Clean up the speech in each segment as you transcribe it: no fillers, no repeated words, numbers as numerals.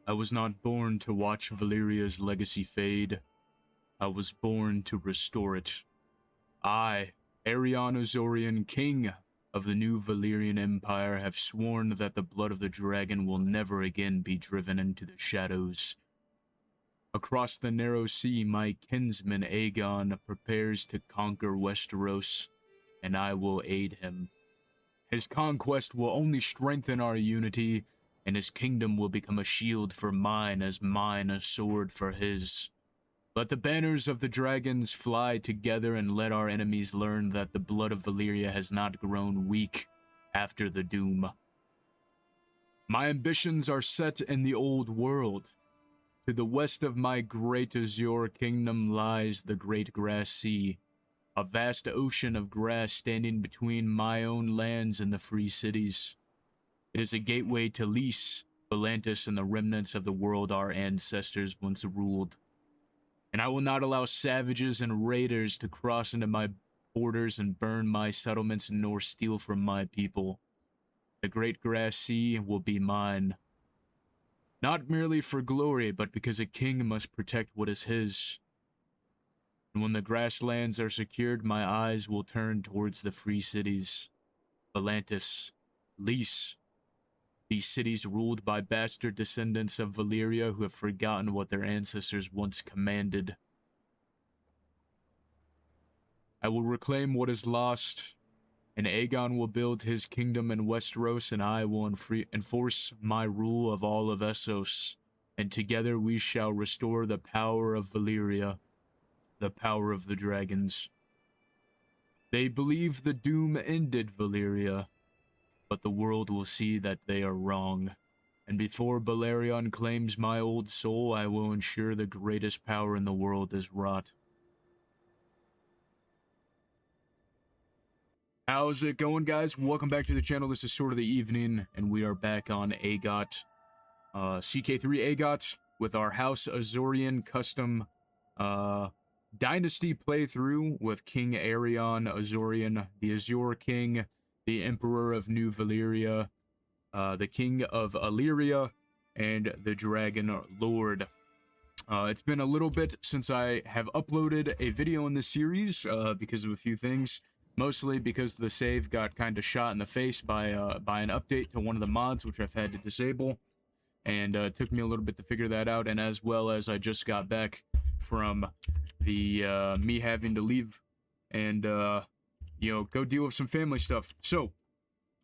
I was not born to watch Valyria's legacy fade. I was born to restore it. I, Arion Azurian, King of the new Valyrian Empire, have sworn that the blood of the dragon will never again be driven into the shadows. Across the narrow sea, my kinsman Aegon prepares to conquer Westeros, and I will aid him. His conquest will only strengthen our unity, and his kingdom will become a shield for mine as mine a sword for his. Let the banners of the dragons fly together, and let our enemies learn that the blood of Valyria has not grown weak after the doom. My ambitions are set in the old world. To the west of my great Azure kingdom lies the great grass sea, a vast ocean of grass standing between my own lands and the free cities. It is a gateway to Lys, Volantis, and the remnants of the world our ancestors once ruled. And I will not allow savages and raiders to cross into my borders and burn my settlements nor steal from my people. The great grass sea will be mine. Not merely for glory, but because a king must protect what is his. And when the grasslands are secured, my eyes will turn towards the free cities. Volantis, Lys. These cities ruled by bastard descendants of Valyria who have forgotten what their ancestors once commanded. I will reclaim what is lost, and Aegon will build his kingdom in Westeros, and I will enforce my rule of all of Essos, and together we shall restore the power of Valyria, the power of the dragons. They believe the doom ended Valyria, but the world will see that they are wrong. And before Balerion claims my old soul, I will ensure the greatest power in the world is wrought. How's it going, guys? Welcome back to the channel. This is Sword of the Evening, and we are back on AGOT. CK3 AGOT with our House Azuraryen custom dynasty playthrough with King Arion Azuraryen, the Azure King, the Emperor of New Valyria, the King of Valyria, and the Dragon Lord. It's been a little bit since I have uploaded a video in this series because of a few things. Mostly because the save got kind of shot in the face by an update to one of the mods, which I've had to disable. And it took me a little bit to figure that out, and as well as I just got back from the me having to leave and you know, go deal with some family stuff. So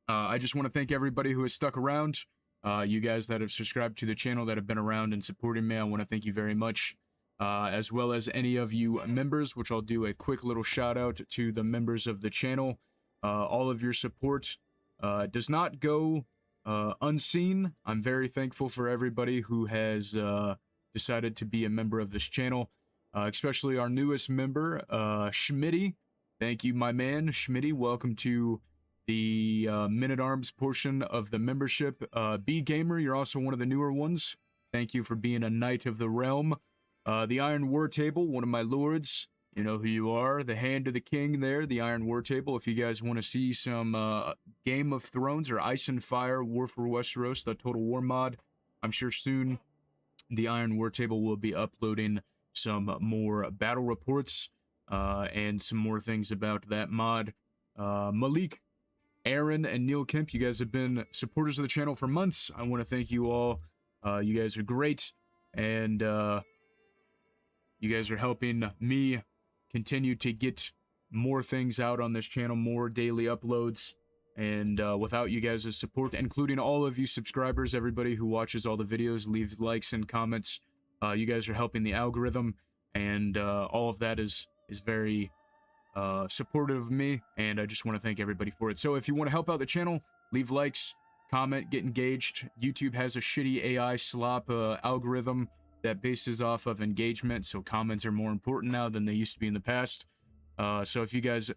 I just want to thank everybody who has stuck around. You guys that have subscribed to the channel, that have been around and supporting me, I want to thank you very much. As well as any of you members, which I'll do a quick little shout out to the members of the channel. All of your support does not go unseen. I'm very thankful for everybody who has decided to be a member of this channel, especially our newest member, Schmitty. Thank you, my man, Schmitty. Welcome to the Men-at-Arms portion of the membership. B Gamer, you're also one of the newer ones. Thank you for being a Knight of the Realm. The Iron War Table, one of my lords, you know who you are, the Hand of the King there, the Iron War Table. If you guys want to see some Game of Thrones or Ice and Fire, War for Westeros, the Total War mod, I'm sure soon the Iron War Table will be uploading some more battle reports and some more things about that mod. Malik, Aaron, and Neil Kemp, you guys have been supporters of the channel for months. I want to thank you all. You guys are great, and you guys are helping me continue to get more things out on this channel, more daily uploads, and without you guys' support, including all of you subscribers, everybody who watches all the videos, leave likes and comments, you guys are helping the algorithm, and all of that is very supportive of me, and I just want to thank everybody for it. So if you want to help out the channel, leave likes, comment, get engaged. YouTube has a shitty AI slop algorithm that bases off of engagement, so comments are more important now than they used to be in the past. So if you guys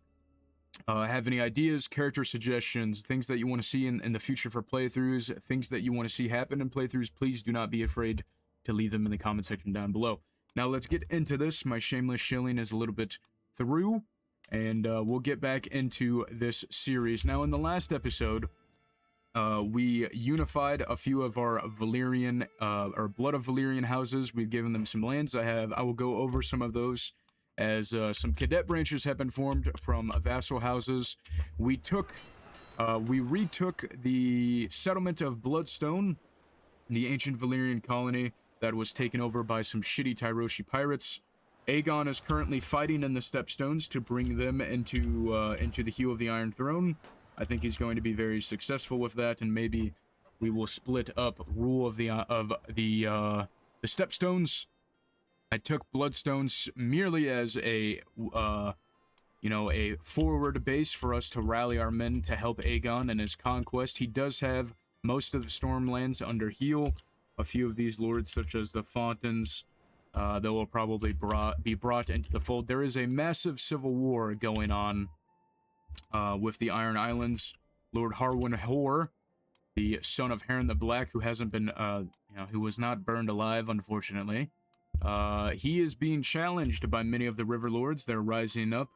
have any ideas, character suggestions, things that you want to see in the future for playthroughs, things that you want to see happen in playthroughs, please do not be afraid to leave them in the comment section down below. Now let's get into this. My shameless shilling is a little bit through, and we'll get back into this series. Now in the last episode, We unified a few of our Valyrian, or Blood of Valyrian houses. We've given them some lands. I will go over some of those as some cadet branches have been formed from vassal houses. We retook the settlement of Bloodstone, the ancient Valyrian colony that was taken over by some shitty Tyroshi pirates. Aegon is currently fighting in the Stepstones to bring them into the Hue of the Iron Throne. I think he's going to be very successful with that, and maybe we will split up rule of the Stepstones. I took Bloodstones merely as a a forward base for us to rally our men to help Aegon in his conquest. He does have most of the Stormlands under heel. A few of these lords, such as the Fontans, that will probably be brought into the fold. There is a massive civil war going on with the Iron Islands. Lord Harwin Hoare, the son of Harren the Black, who hasn't been, who was not burned alive, unfortunately. He is being challenged by many of the River Lords. They're rising up,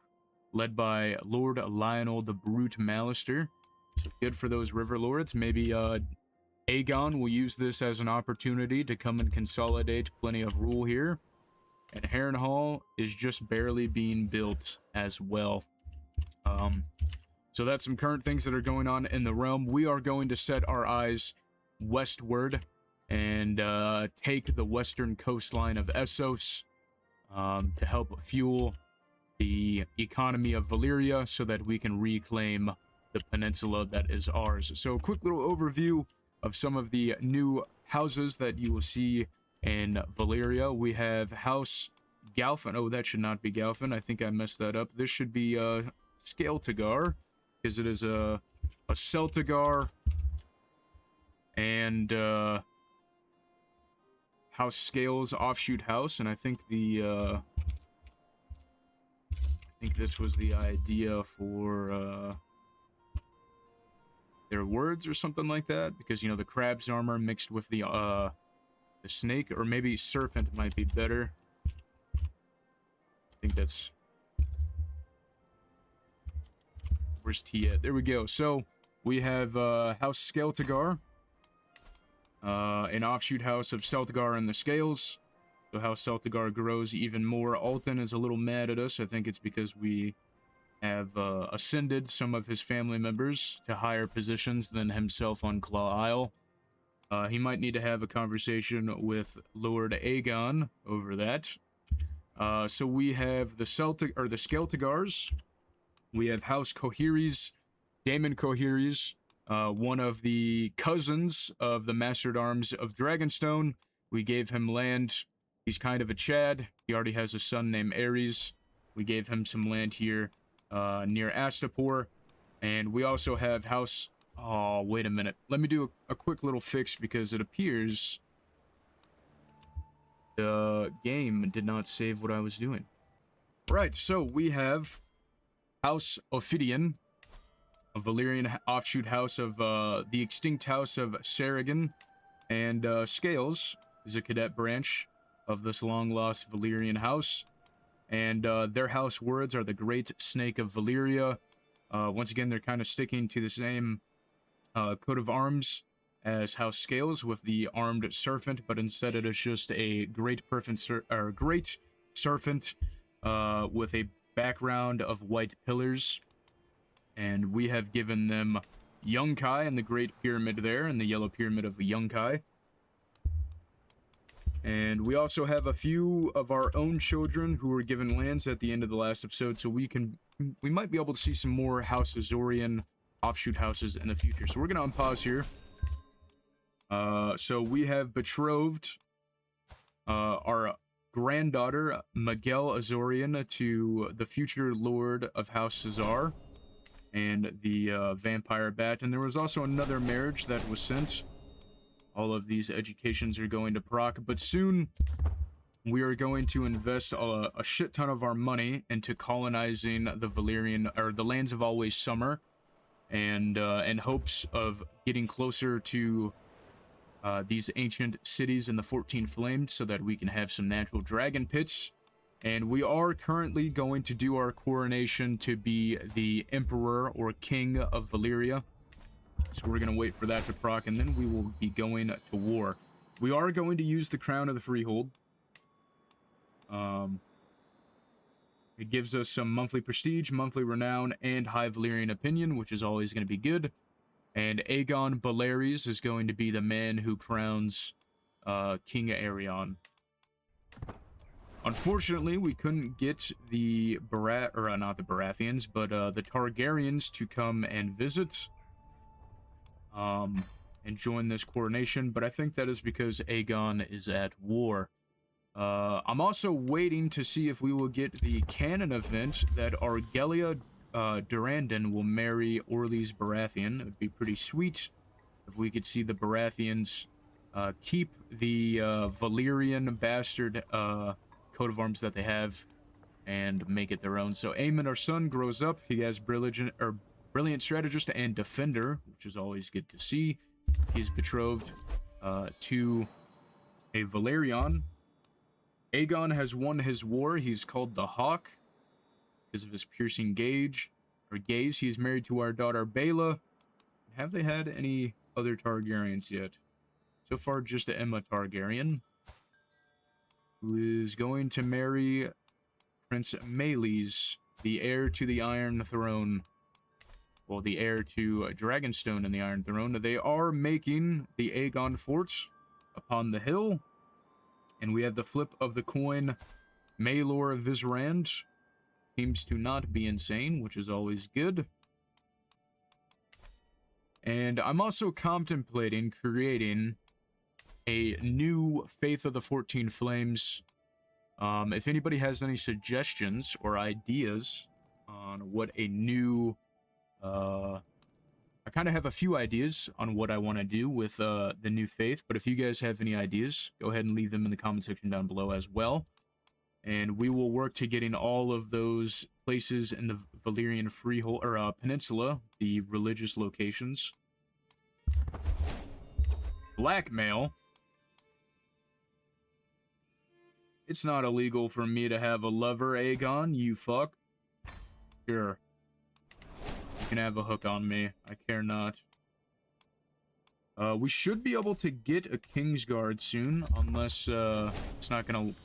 led by Lord Lionel the Brute Malister. So good for those River Lords. Maybe Aegon will use this as an opportunity to come and consolidate plenty of rule here. And Harrenhal is just barely being built as well. So that's some current things that are going on in the realm. We are going to set our eyes westward and take the western coastline of Essos to help fuel the economy of Valyria so that we can reclaim the peninsula that is ours. So a quick little overview of some of the new houses that you will see in Valyria. We have House Galfin. Oh, that should not be Galfin. I think I messed that up. This should be Skeltigar, because it is a Celtigar, and House Scales offshoot house, and I think I think this was the idea for their words or something like that, because the crab's armor mixed with the snake, or maybe serpent might be better. I think that's... Where's T at? There we go. So we have House Skeltigar, an offshoot house of Celtigar and the Scales. So House Celtigar grows even more. Alton is a little mad at us. I think it's because we have ascended some of his family members to higher positions than himself on Claw Isle. He might need to have a conversation with Lord Aegon over that. So we have the Skeltigars. We have House Coheres, Daemon Coheres, one of the cousins of the Master-at-Arms of Dragonstone. We gave him land. He's kind of a Chad. He already has a son named Ares. We gave him some land here near Astapor. And we also have House... Oh, wait a minute. Let me do a quick little fix, because it appears the game did not save what I was doing. Right, so we have House Ophidian, a Valyrian offshoot house of the extinct house of Saragon, and Scales is a cadet branch of this long-lost Valyrian house, and their house words are the Great Snake of Valyria. Once again, they're kind of sticking to the same coat of arms as House Scales with the armed serpent, but instead it is just a great serpent with a background of white pillars. And we have given them Yunkai and the Great Pyramid there, and the Yellow Pyramid of Yunkai. And we also have a few of our own children who were given lands at the end of the last episode, so we might be able to see some more House Azuraryen offshoot houses in the future. So we're gonna unpause here. So we have betrothed our granddaughter Miguel Azorian to the future Lord of House Azar and the Vampire Bat, and there was also another marriage that was sent. All of these educations are going to proc, but soon we are going to invest a shit ton of our money into colonizing the Valyrian, or the lands of Always Summer, and in hopes of getting closer to these ancient cities in the 14 Flamed, so that we can have some natural dragon pits. And we are currently going to do our coronation to be the Emperor or King of Valyria. So we're going to wait for that to proc, and then we will be going to war. We are going to use the Crown of the Freehold. It gives us some monthly prestige, monthly renown, and high Valyrian opinion, which is always going to be good. And Aegon Baleres is going to be the man who crowns King Arion. Unfortunately, we couldn't get the not the Baratheons, but the Targaryens to come and visit. And join this coronation, but I think that is because Aegon is at war. I'm also waiting to see if we will get the canon event that Argelia Durandon will marry Orlys Baratheon. It would be pretty sweet if we could see the Baratheons keep the Valyrian bastard coat of arms that they have and make it their own. So Aemon, our son, grows up. He has brilliant strategist and defender, which is always good to see. He's betrothed to a Valerion. Aegon has won his war. He's called the Hawk because of his piercing gaze. He is married to our daughter Baela. Have they had any other Targaryens yet? So far, just Emma Targaryen, who is going to marry Prince Meleys, the heir to the Iron Throne. Well, the heir to Dragonstone and the Iron Throne. They are making the Aegon Fort upon the hill. And we have the flip of the coin. Maelor Vizrand seems to not be insane, which is always good. And I'm also contemplating creating a new Faith of the 14 Flames. If anybody has any suggestions or ideas on what a new... I kind of have a few ideas on what I want to do with the new Faith, but if you guys have any ideas, go ahead and leave them in the comment section down below as well. And we will work to getting all of those places in the Valyrian Freehold, or Peninsula, the religious locations. Blackmail. It's not illegal for me to have a lover, Aegon, you fuck. Sure. You can have a hook on me. I care not. We should be able to get a Kingsguard soon, unless it's not going to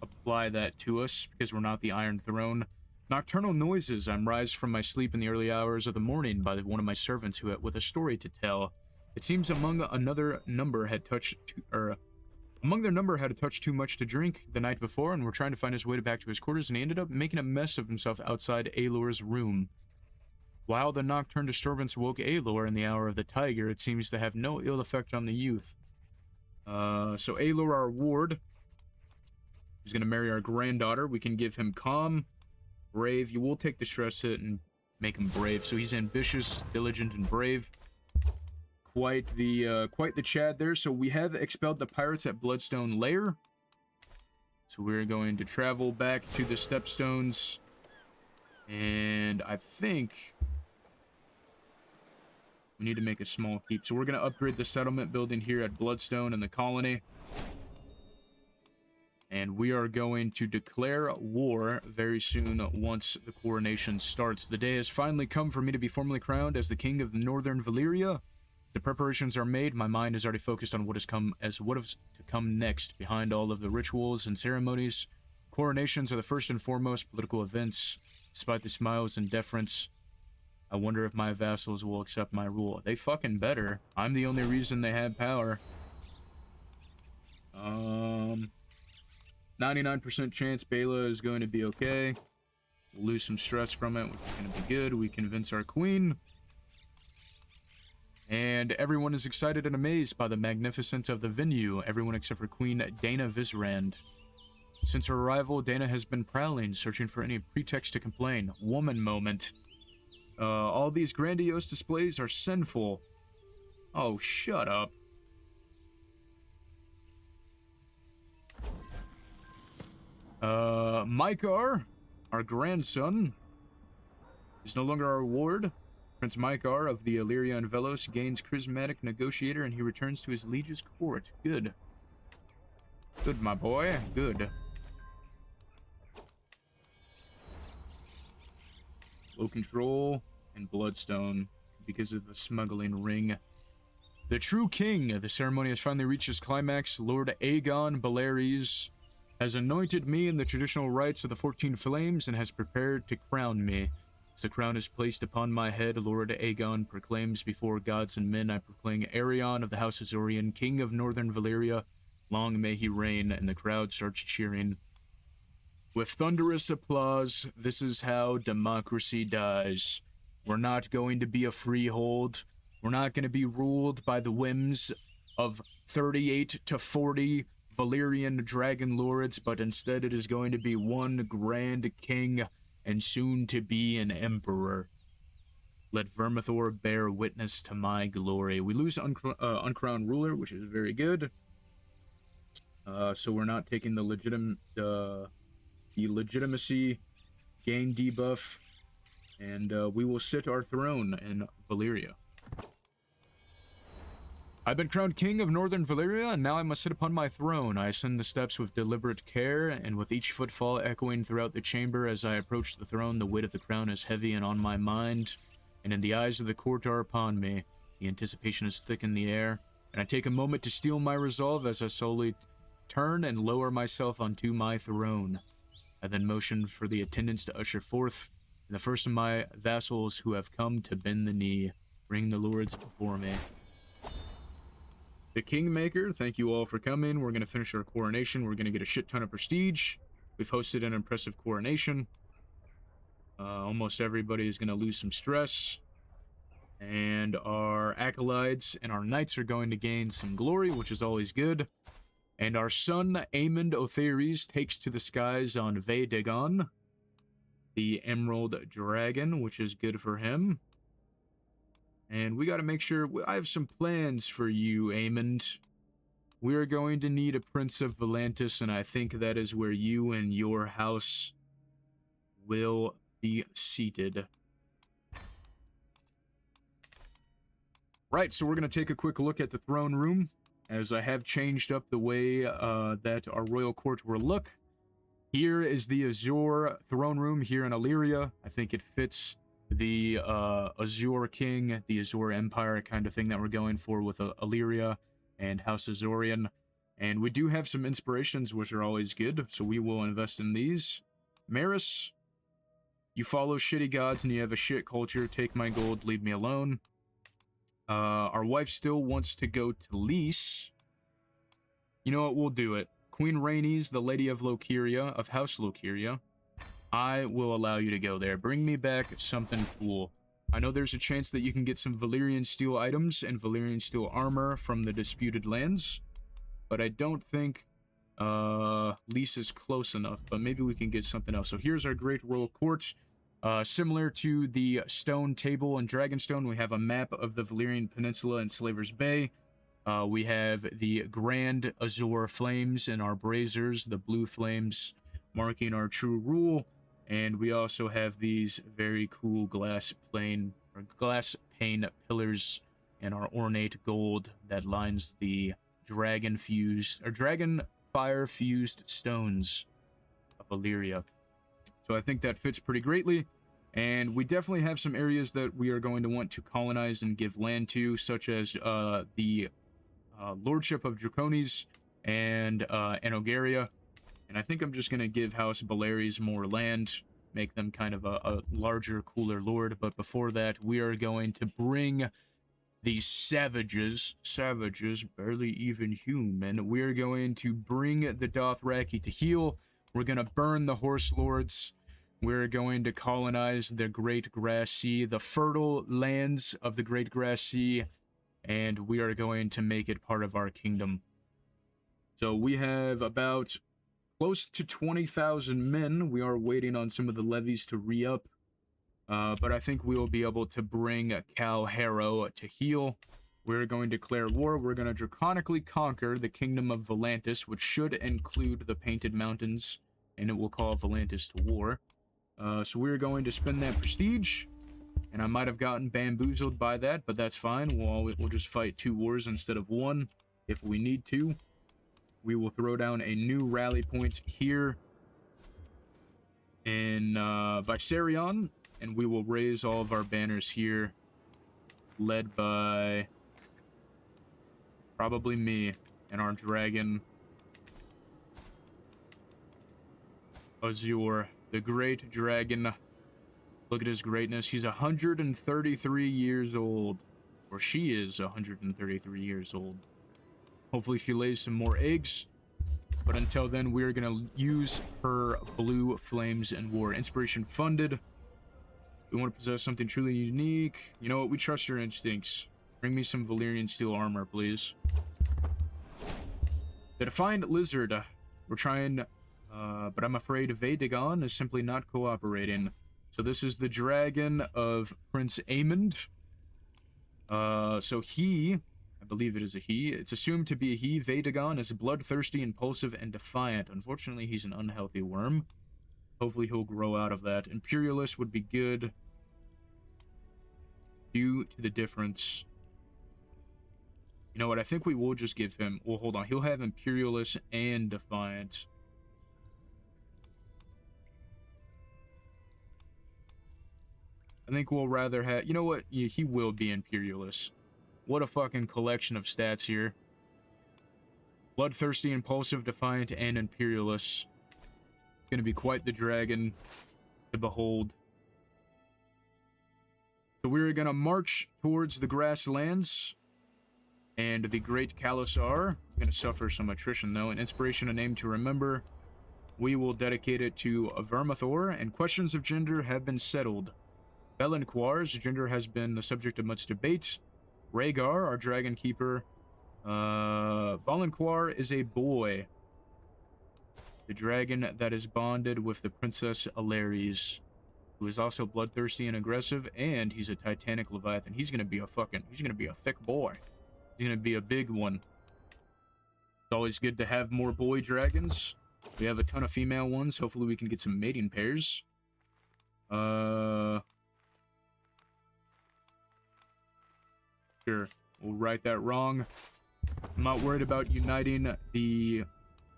apply that to us, because we're not the Iron Throne. Nocturnal noises. I'm roused from my sleep in the early hours of the morning by one of my servants who with a story to tell. It seems among their number had touched too much to drink the night before and were trying to find his way back to his quarters, and he ended up making a mess of himself outside Aelor's room. While the nocturne disturbance woke Aelor in the hour of the tiger, it seems to have no ill effect on the youth. So Aelor, our ward, who's going to marry our granddaughter, we can give him calm, brave. You will take the stress hit and make him brave. So he's ambitious, diligent, and brave. Quite the Chad there. So we have expelled the pirates at Bloodstone Lair. So we're going to travel back to the Stepstones, and I think we need to make a small keep. So we're going to upgrade the settlement building here at Bloodstone and the colony. And we are going to declare war very soon once the coronation starts. The day has finally come for me to be formally crowned as the King of Northern Valyria. The preparations are made. My mind is already focused on what is to come next. Behind all of the rituals and ceremonies, coronations are the first and foremost political events. Despite the smiles and deference, I wonder if my vassals will accept my rule. They fucking better. I'm the only reason they have power. 99% chance Baela is going to be okay. We'll lose some stress from it, which is going to be good. We convince our queen. And everyone is excited and amazed by the magnificence of the venue. Everyone except for Queen Dana Vizrand. Since her arrival, Dana has been prowling, searching for any pretext to complain. Woman moment. All these grandiose displays are sinful. Oh, shut up. Maekar, our grandson, is no longer our ward. Prince Maekar of the Illyria and Velos gains charismatic negotiator, and he returns to his liege's court. Good. Good, my boy. Good. Low control and Bloodstone. because of the smuggling ring. The true king. The ceremony has finally reached its climax. Lord Aegon Valyrian has anointed me in the traditional rites of the 14 Flames and has prepared to crown me. As the crown is placed upon my head, Lord Aegon proclaims before gods and men, I proclaim Arion of the House Azuraryen, King of Northern Valyria. Long may he reign, and the crowd starts cheering. With thunderous applause, this is how democracy dies. We're not going to be a freehold. We're not going to be ruled by the whims of 38 to 40 Valyrian Dragonlords, but instead it is going to be one grand king and soon to be an emperor. Let Vermithor bear witness to my glory. We lose uncrowned ruler, which is very good. So we're not taking the legitimacy gain debuff, and we will sit our throne in Valyria. I've been crowned King of Northern Valyria, and now I must sit upon my throne. I ascend the steps with deliberate care, and with each footfall echoing throughout the chamber as I approach the throne, the weight of the crown is heavy and on my mind, and in the eyes of the court are upon me. The anticipation is thick in the air, and I take a moment to steel my resolve as I slowly turn and lower myself onto my throne. I then motion for the attendants to usher forth, and the first of my vassals who have come to bend the knee. Bring the lords before me. The Kingmaker, thank you all for coming. We're going to finish our coronation. We're going to get a shit ton of prestige. We've hosted an impressive coronation. Almost everybody is going to lose some stress. And our acolytes and our knights are going to gain some glory, which is always good. And our son, Aemond Othares, takes to the skies on Vaedagon, the Emerald Dragon, which is good for him. And we got to make sure... I have some plans for you, Aemond. We are going to need a Prince of Volantis, and I think that is where you and your house will be seated. Right, so we're going to take a quick look at the throne room, as I have changed up the way that our royal court will look. Here is the Azure throne room here in Illyria. I think it fits the Azure King, the Azure Empire kind of thing that we're going for with Illyria and House Azuraryen. And we do have some inspirations, which are always good, so we will invest in these. Maris, you follow shitty gods and you have a shit culture. Take my gold, leave me alone. Our wife still wants to go to Lys. You know what, we'll do it. Queen Rhaenys, the Lady of Lokiria, of House Lokiria. I will allow you to go there. Bring me back something cool. I know there's a chance that you can get some Valyrian steel items and Valyrian steel armor from the disputed lands, but I don't think Lys is close enough, but maybe we can get something else. So here's our Great Royal Court. Similar to the stone table in Dragonstone, we have a map of the Valyrian Peninsula and Slaver's Bay. We have the Grand Azure Flames and our braziers, the blue flames, marking our true rule. And we also have these very cool glass pane pillars and our ornate gold that lines the dragon fire fused stones of Valyria. So I think that fits pretty greatly. And we definitely have some areas that we are going to want to colonize and give land to, such as the Lordship of Draconis and Enogaria. And I think I'm just going to give House Baleares more land, make them kind of a larger, cooler lord. But before that, we are going to bring these savages, barely even human. We're going to bring the Dothraki to heal. We're going to burn the Horse Lords. We're going to colonize the Great Grass Sea, the fertile lands of the Great Grass Sea, and we are going to make it part of our kingdom. So we have about close to 20,000 men. We are waiting on some of the levies to re-up, but I think we will be able to bring Cal Harrow to heal. We're going to declare war. We're going to draconically conquer the Kingdom of Volantis, which should include the Painted Mountains, and it will call Volantis to war. So we're going to spend that prestige, and I might have gotten bamboozled by that, but that's fine. We'll just fight 2 wars instead of 1 if we need to. We will throw down a new rally point here in Viserion, and we will raise all of our banners here led by probably me and our dragon Azure, the great dragon. Look at his greatness. He's 133 years old. Or she is 133 years old. Hopefully she lays some more eggs. But until then, we're going to use her blue flames in war. Inspiration funded. We want to possess something truly unique. You know what? We trust your instincts. Bring me some Valyrian steel armor, please. The Defiant Lizard. We're trying, but I'm afraid Valyrian is simply not cooperating. So this is the dragon of Prince Aemond. So he, I believe it is a he. It's assumed to be a he. Valyrian is bloodthirsty, impulsive, and defiant. Unfortunately, he's an unhealthy worm. Hopefully he'll grow out of that. Imperialist would be good due to the difference. You know what? I think we will just give him... Well, hold on. He'll have Imperialist and Defiant. I think we'll rather have... You know what? Yeah, he will be Imperialist. What a fucking collection of stats here. Bloodthirsty, Impulsive, Defiant, and Imperialist. Gonna be quite the dragon to behold. So we're gonna march towards the grasslands and the Great Khalasar. Gonna suffer some attrition though. An inspiration, a name to remember. We will dedicate it to Vermithor, and questions of gender have been settled. Belenquar's gender has been the subject of much debate. Rhaegar, our dragon keeper. Valenquar is a boy. The dragon that is bonded with the Princess Alaries, who is also bloodthirsty and aggressive, and he's a Titanic Leviathan. He's gonna be a thick boy. He's gonna be a big one. It's always good to have more boy dragons. We have a ton of female ones. Hopefully we can get some mating pairs. Sure. We'll write that wrong. I'm not worried about uniting the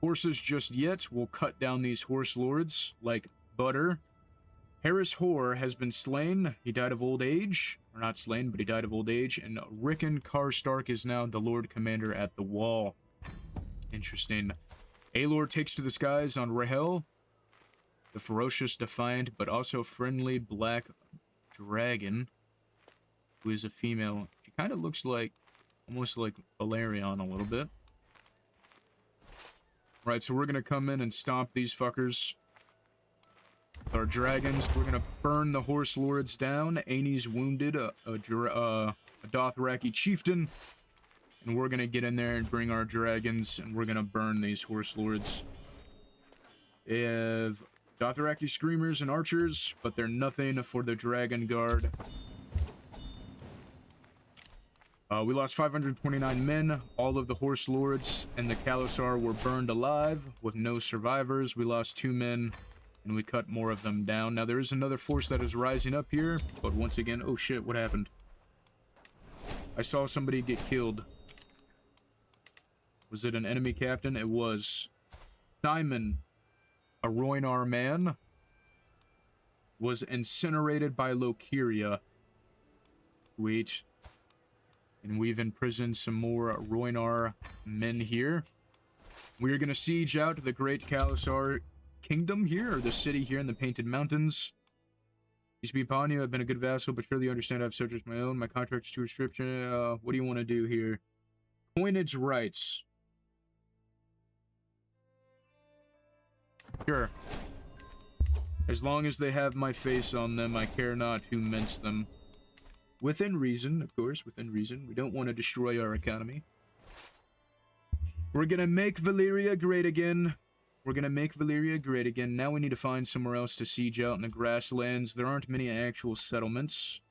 horses just yet. We'll cut down these horse lords like butter. Harris Hoare has been slain. He died of old age. Or not slain, but he died of old age. And Rickon Karstark is now the Lord Commander at the Wall. Interesting. Aelor takes to the skies on Rahel, the ferocious, defiant, but also friendly black dragon, who is a female. She kind of looks like, almost like Valerion a little bit. Right, so we're going to come in and stomp these fuckers. With our dragons, we're going to burn the horse lords down. Aenys wounded, a Dothraki chieftain. And we're going to get in there and bring our dragons, and we're going to burn these horse lords. They have Dothraki screamers and archers, but they're nothing for the dragon guard. We lost 529 men. All of the horse lords and the Khalasar were burned alive with no survivors. We lost 2 men, and we cut more of them down. Now, there is another force that is rising up here, but once again, oh shit, what happened? I saw somebody get killed. Was it an enemy captain? It was. Simon, a Rhoynar man, was incinerated by Lokiria. Wait. And we've imprisoned some more Rhoynar men here. We're going to siege out the Great Khalasar Kingdom here, or the city here in the Painted Mountains. Peace be upon you. I've been a good vassal, but surely you understand I have subjects of my own. My contract is to restriction. What do you want to do here? Coinage rights. Sure. As long as they have my face on them, I care not who mints them. Within reason, of course, within reason. We don't want to destroy our economy. We're gonna make Valyria great again. We're gonna make Valyria great again. Now we need to find somewhere else to siege out in the grasslands. There aren't many actual settlements.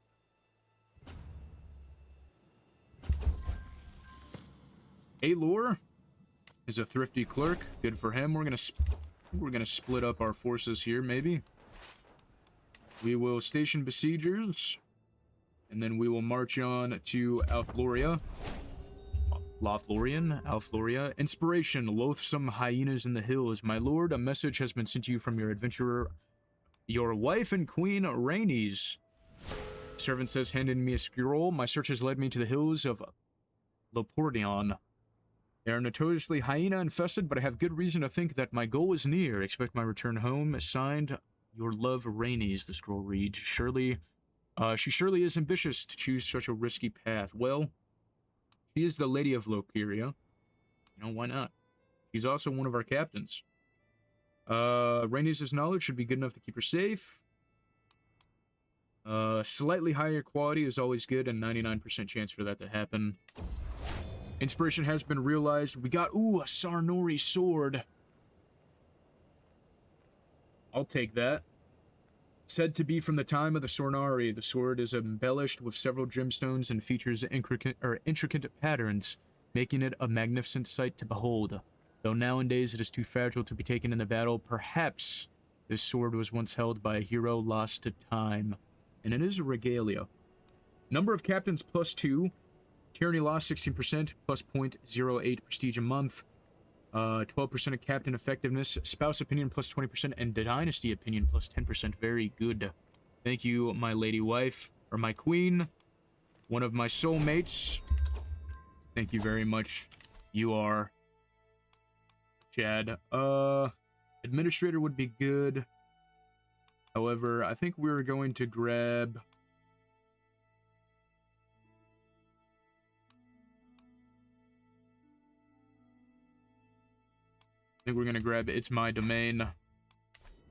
Aelor is a thrifty clerk. Good for him. We're gonna split up our forces here, maybe. We will station besiegers. And then we will march on to Alfloria. Alfloria. Inspiration, loathsome hyenas in the hills. My lord, a message has been sent to you from your adventurer, your wife and queen, Rhaenys. Servant says, handed me a scroll. My search has led me to the hills of Lopordion. They are notoriously hyena-infested, but I have good reason to think that my goal is near. Expect my return home. Signed, your love, Rainies, the scroll reads. She surely is ambitious to choose such a risky path. Well, she is the Lady of Lokiria. You know, why not? She's also one of our captains. Rainies' knowledge should be good enough to keep her safe. Slightly higher quality is always good, and 99% chance for that to happen. Inspiration has been realized. We got, ooh, a Sarnori sword. I'll take that. Said to be from the time of the Sornari, the sword is embellished with several gemstones and features intricate patterns, making it a magnificent sight to behold. Though nowadays it is too fragile to be taken in the battle, perhaps this sword was once held by a hero lost to time. And it is a regalia. Number of captains +2. Tyranny loss 16%, plus 0.08 prestige a month. 12% of captain effectiveness. Spouse opinion plus 20%, and dynasty opinion plus 10%. Very good. Thank you, my lady wife, or my queen. One of my soulmates. Thank you very much. You are Chad. Administrator would be good. However, I think we're going to grab... I think we're going to grab It's My Domain.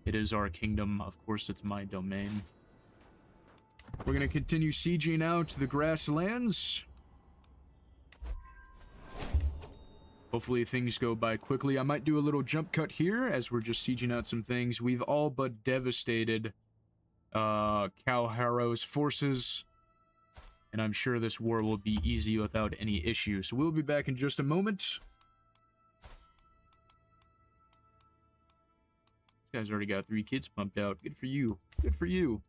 It is our kingdom. Of course, it's my domain. We're going to continue sieging out the grasslands. Hopefully things go by quickly. I might do a little jump cut here as we're just sieging out some things. We've all but devastated Kalharo's forces. And I'm sure this war will be easy without any issue. So we'll be back in just a moment. This guy's already got 3 kids pumped out. Good for you. Good for you.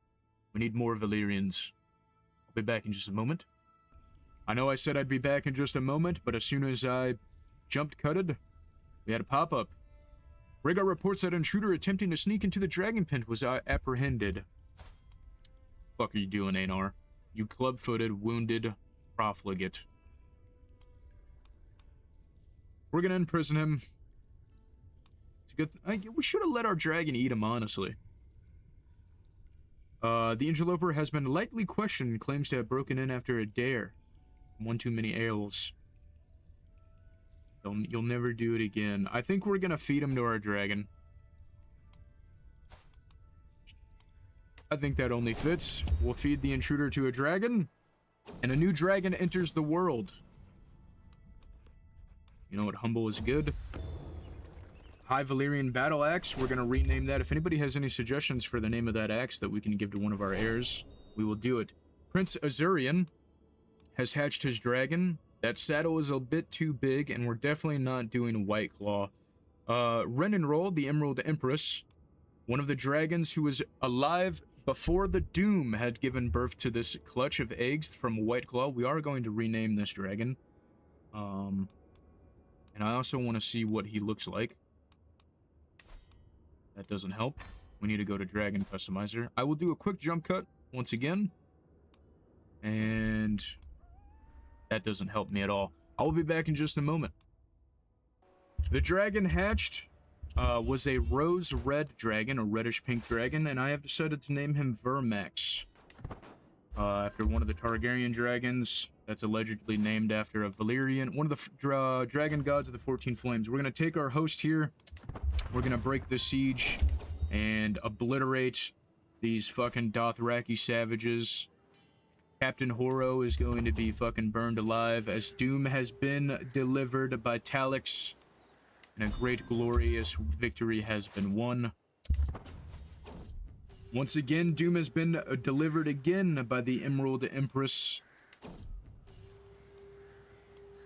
We need more Valyrians. I'll be back in just a moment. I know I said I'd be back in just a moment, but as soon as I jumped cutted, we had a pop-up. Rhaegar reports that an intruder attempting to sneak into the dragon pen was apprehended. Fuck are you doing, Anar? You club-footed, wounded profligate. We're gonna imprison him. We should have let our dragon eat him, honestly. The interloper has been lightly questioned and claims to have broken in after a dare. One too many ales. You'll never do it again. I think we're gonna feed him to our dragon. I think that only fits. We'll feed the intruder to a dragon, and a new dragon enters the world. You know what? Humble is good. High Valyrian Battle Axe, we're going to rename that. If anybody has any suggestions for the name of that axe that we can give to one of our heirs, we will do it. Prince Azurian has hatched his dragon. That saddle is a bit too big, and we're definitely not doing White Claw. Renenroll, the Emerald Empress, one of the dragons who was alive before the Doom had given birth to this clutch of eggs from White Claw. We are going to rename this dragon. And I also want to see what he looks like. That doesn't help. We need to go to Dragon Customizer. I will do a quick jump cut once again. And that doesn't help me at all. I will be back in just a moment. The dragon hatched was a rose red dragon, a reddish pink dragon, and I have decided to name him Vermax. After one of the Targaryen dragons that's allegedly named after a Valyrian, one of the dragon gods of the 14 Flames. We're going to take our host here. We're going to break the siege and obliterate these fucking Dothraki savages. Captain Horo is going to be fucking burned alive as Doom has been delivered by Talix. And a great glorious victory has been won. Once again, Doom has been delivered again by the Emerald Empress.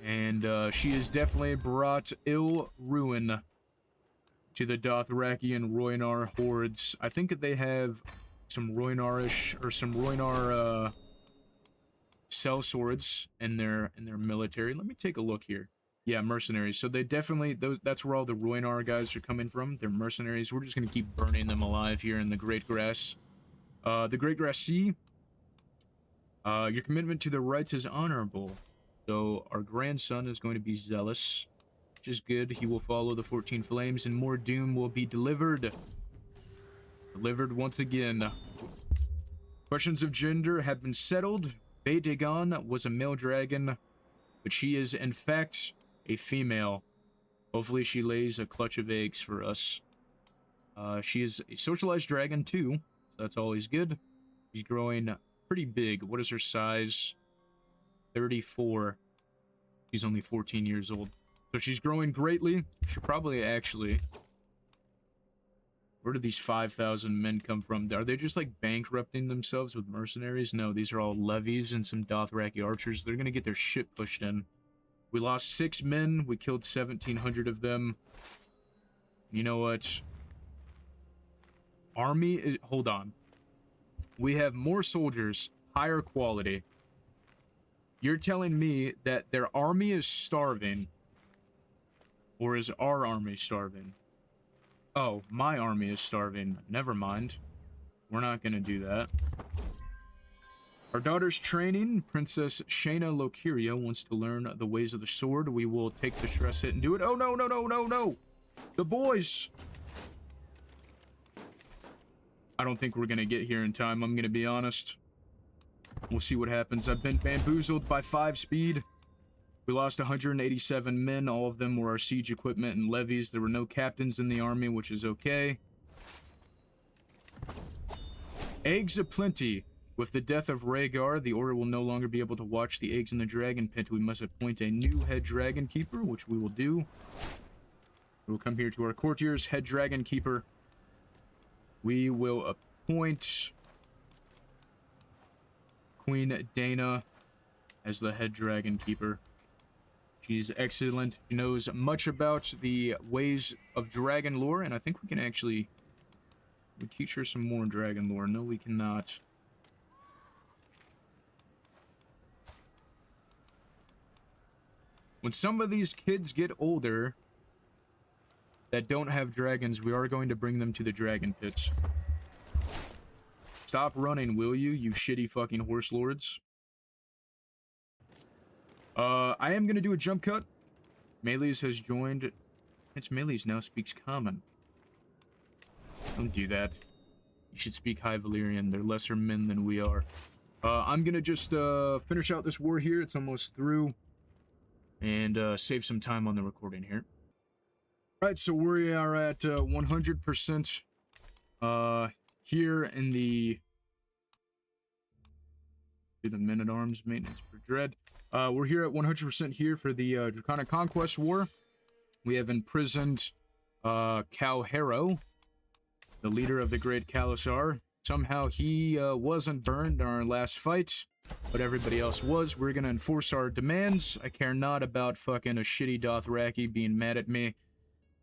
And she has definitely brought ill ruin to the Dothraki and Rhoynar hordes. I think that they have some Rhoynarish, or some Rhoynar, sellswords in their military. Let me take a look here. Yeah, mercenaries. So they definitely, that's where all the Rhoynar guys are coming from. They're mercenaries. We're just going to keep burning them alive here in the Great Grass. The Great Grass Sea. Your commitment to the rights is honorable. So our grandson is going to be zealous, which is good. He will follow the 14 flames, and more doom will be delivered. Delivered once again. Questions of gender have been settled. Dagon was a male dragon, but she is in fact a female. Hopefully she lays a clutch of eggs for us. She is a socialized dragon too, so that's always good. She's growing pretty big. What is her size? 34. She's only 14 years old. So she's growing greatly. She probably actually... Where did these 5,000 men come from? Are they just like bankrupting themselves with mercenaries? No, these are all levies and some Dothraki archers. They're gonna get their shit pushed in. We lost 6 men. We killed 1,700 of them. You know what? Army is... Hold on. We have more soldiers, higher quality. You're telling me that their army is starving? Or is our army starving? Oh, my army is starving. Never mind. We're not gonna do that. Our daughter's training. Princess Shayna Lokiria wants to learn the ways of the sword. We will take the stress hit and do it. Oh, no, no, no, no, no! The boys! I don't think we're gonna get here in time, I'm gonna be honest. We'll see what happens. I've been bamboozled by 5 speed. We lost 187 men. All of them were our siege equipment and levies. There were no captains in the army, which is okay. Eggs aplenty. With the death of Rhaegar, the Order will no longer be able to watch the eggs in the dragon pit. We must appoint a new head dragon keeper, which we will do. We'll come here to our courtiers, head dragon keeper. We will appoint Queen Dana as the head dragon keeper. She's excellent. She knows much about the ways of dragon lore, and I think we can actually teach her some more dragon lore. No, we cannot. When some of these kids get older that don't have dragons, we are going to bring them to the dragon pits. Stop running, will you, you shitty fucking horse lords? I am gonna do a jump cut. Melees has joined. It's Melees now speaks common. Don't do that. You should speak High Valyrian. They're lesser men than we are. I'm gonna just finish out this war here. It's almost through. And save some time on the recording here. Alright, so we are at 100% here in the men-at-arms maintenance per dread. We're here at 100% here for the Draconic Conquest War. We have imprisoned Khal Harrow, the leader of the Great Khalasar. Somehow he wasn't burned in our last fight, but everybody else was. We're gonna enforce our demands. I care not about fucking a shitty Dothraki being mad at me.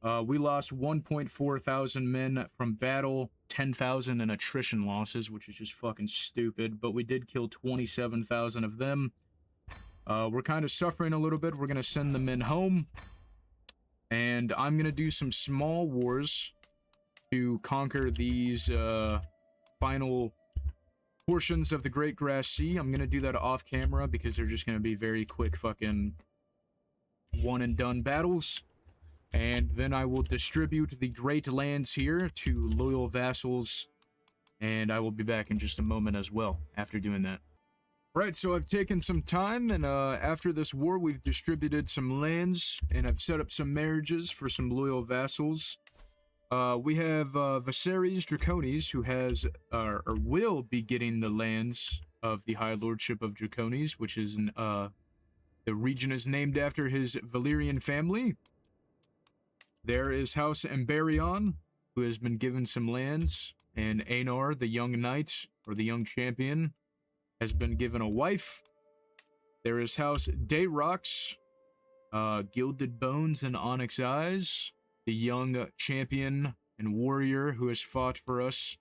We lost 1.4 thousand men from battle, 10,000 in attrition losses, which is just fucking stupid, but we did kill 27,000 of them. We're kind of suffering a little bit. We're gonna send the men home, and I'm gonna do some small wars to conquer these final portions of the Great Grass Sea. I'm gonna do that off camera because they're just gonna be very quick fucking one and done battles. And then I will distribute the great lands here to loyal vassals, and I will be back in just a moment as well after doing that. Right, so I've taken some time, and after this war, we've distributed some lands, and I've set up some marriages for some loyal vassals. We have Viserys Draconis, who has, or will be getting the lands of the High Lordship of Draconis, which is, the region is named after his Valyrian family. There is House Amberion, who has been given some lands, and Aenar, the young knight, or the young champion, has been given a wife. There is House Dayrox, Gilded Bones and Onyx Eyes, the young champion and warrior who has fought for us,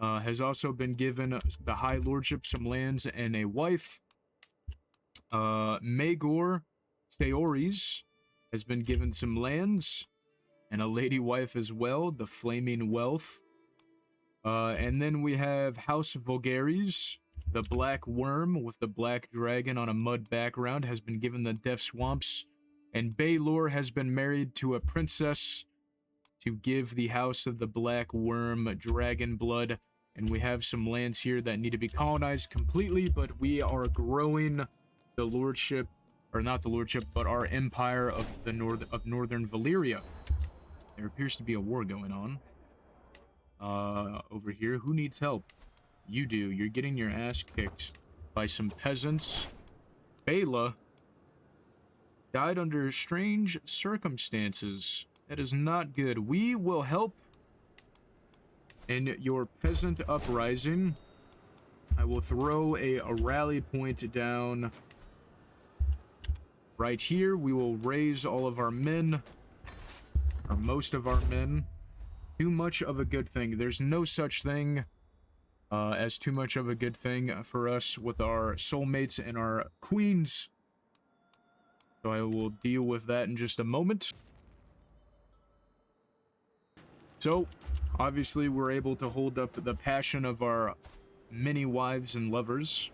has also been given the High Lordship some lands and a wife. Maegor Theoris has been given some lands and a lady wife as well, the Flaming Wealth. And then we have House Vulgaris, The black worm with the black dragon on a mud background has been given the Death Swamps, and Baelor has been married to a princess to give the House of the Black Worm Dragon Blood. And we have some lands here that need to be colonized completely, but we are growing the lordship, or not the lordship, but our empire of the northern Valyria. There appears to be a war going on. Over here, who needs help? You do. You're getting your ass kicked by some peasants. Bela died under strange circumstances. That is not good. We will help in your peasant uprising. I will throw a rally point down right here. We will raise all of our men, or most of our men. Too much of a good thing. There's no such thing as too much of a good thing for us with our soulmates and our queens. So I will deal with that in just a moment. So, obviously, we're able to hold up the passion of our many wives and lovers.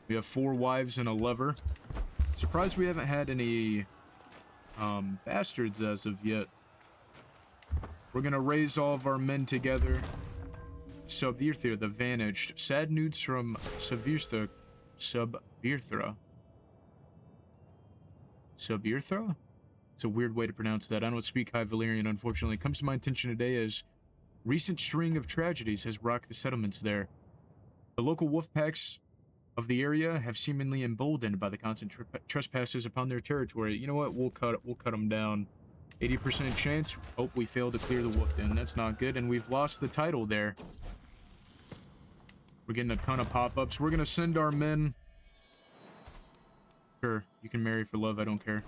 We have 4 wives and a lover. Surprised we haven't had any bastards as of yet. We're gonna raise all of our men together. Subvirthra, the Vanaged. Sad news from Subvirthra. Subvirthra? It's a weird way to pronounce that. I don't speak High Valyrian, unfortunately. It comes to my attention today as recent string of tragedies has rocked the settlements there. The local wolf packs of the area have seemingly emboldened by the constant trespasses upon their territory. You know what? We'll cut them down. 80% chance. Oh, we failed to clear the wolf den. That's not good. And we've lost the title there. We're getting a ton of pop-ups. We're gonna send our men. Sure, you can marry for love. I don't care.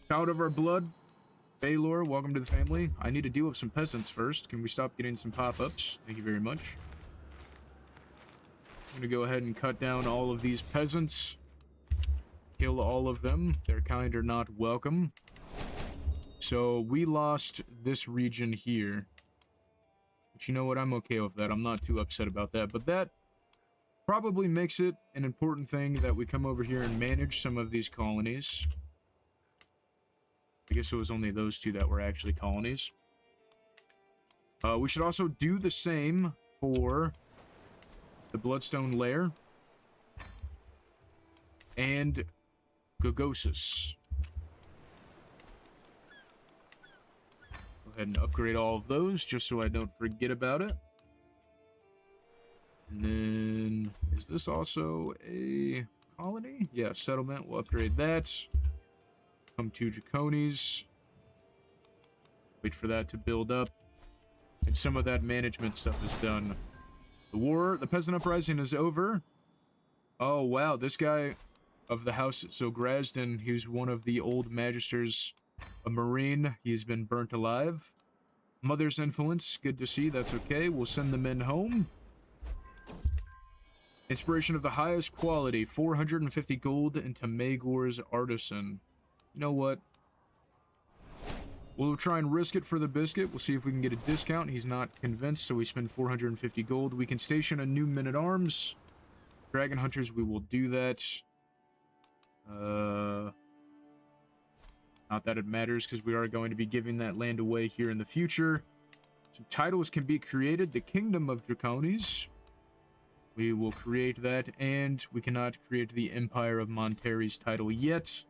Child of our blood, Baelor, welcome to the family. I need to deal with some peasants first. Can we stop getting some pop-ups? Thank you very much. I'm gonna go ahead and cut down all of these peasants. Kill all of them. Their kind are not welcome. So we lost this region here. But you know what? I'm okay with that. I'm not too upset about that. But that probably makes it an important thing that we come over here and manage some of these colonies. I guess it was only those 2 that were actually colonies. We should also do the same for the Bloodstone Lair and Gogosis. Go ahead and upgrade all of those just so I don't forget about it. And then, is this also a colony? Yeah, settlement. We'll upgrade that. Come to Draconis. Wait for that to build up. And some of that management stuff is done. The peasant uprising is over. Oh, wow. This guy of the House Azuraryen, he's one of the old magisters, a marine. He's been burnt alive. Mother's influence. Good to see. That's okay. We'll send the men home. Inspiration of the highest quality. 450 gold into Magor's Artisan. You know what? We'll try and risk it for the biscuit. We'll see if we can get a discount. He's not convinced, so we spend 450 gold. We can station a new men-at-arms. Dragon Hunters, we will do that. Not that it matters, because we are going to be giving that land away here in the future. Some titles can be created. The Kingdom of Draconis. We will create that, and we cannot create the Empire of Monterrey's title yet,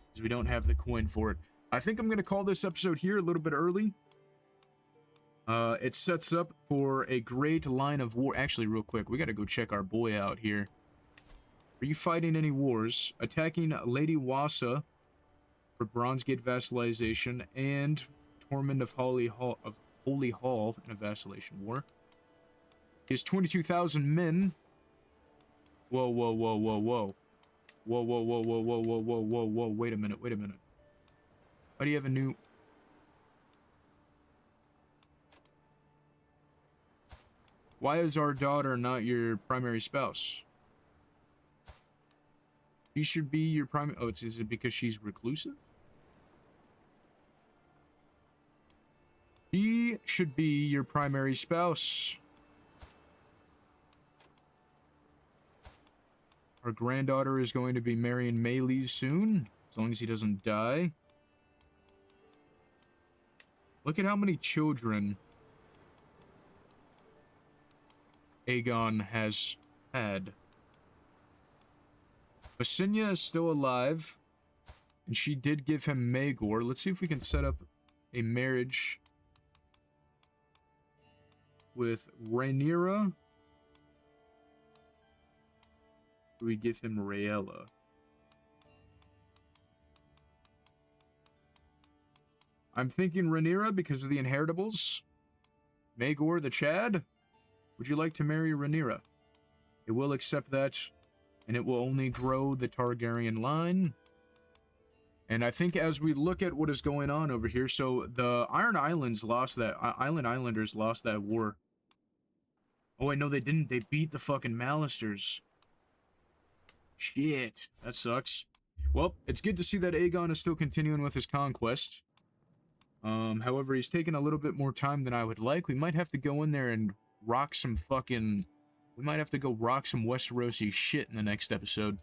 because we don't have the coin for it. I think I'm going to call this episode here a little bit early. It sets up for a great line of war. Actually, real quick, we got to go check our boy out here. Are you fighting any wars? Attacking Lady Wassa for Bronzegate vassalization and Torment of Holy Hall in a vassalation war. Is 22,000 men. Whoa, whoa, whoa, whoa, whoa. Whoa, whoa, whoa, whoa, whoa, whoa, whoa, whoa, whoa. Wait a minute, wait a minute. Why do you have a new... Why is our daughter not your primary spouse? She should be your primary... Oh, is it because she's reclusive? She should be your primary spouse. Our granddaughter is going to be marrying Maylee soon, as long as he doesn't die. Look at how many children Aegon has had. Vasinia is still alive, and she did give him Maegor. Let's see if we can set up a marriage with Rhaenyra. We give him Rhaella. I'm thinking Rhaenyra because of the inheritables. Maegor the Chad, would you like to marry Rhaenyra? It will accept that, and it will only grow the Targaryen line. And I think as we look at what is going on over here, so the Iron Islands lost that, Islanders lost that war. Oh wait, no they didn't, they beat the fucking Malisters. Shit, that sucks. Well, it's good to see that Aegon is still continuing with his conquest. However, he's taking a little bit more time than I would like. We might have to go in there and rock some fucking... We might have to go rock some Westerosi shit in the next episode.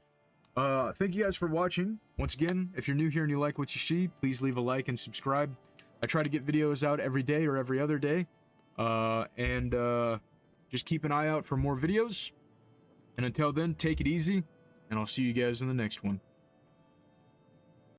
Thank you guys for watching. Once again, if you're new here and you like what you see, please leave a like and subscribe. I try to get videos out every day or every other day. Just keep an eye out for more videos. And until then, take it easy, and I'll see you guys in the next one.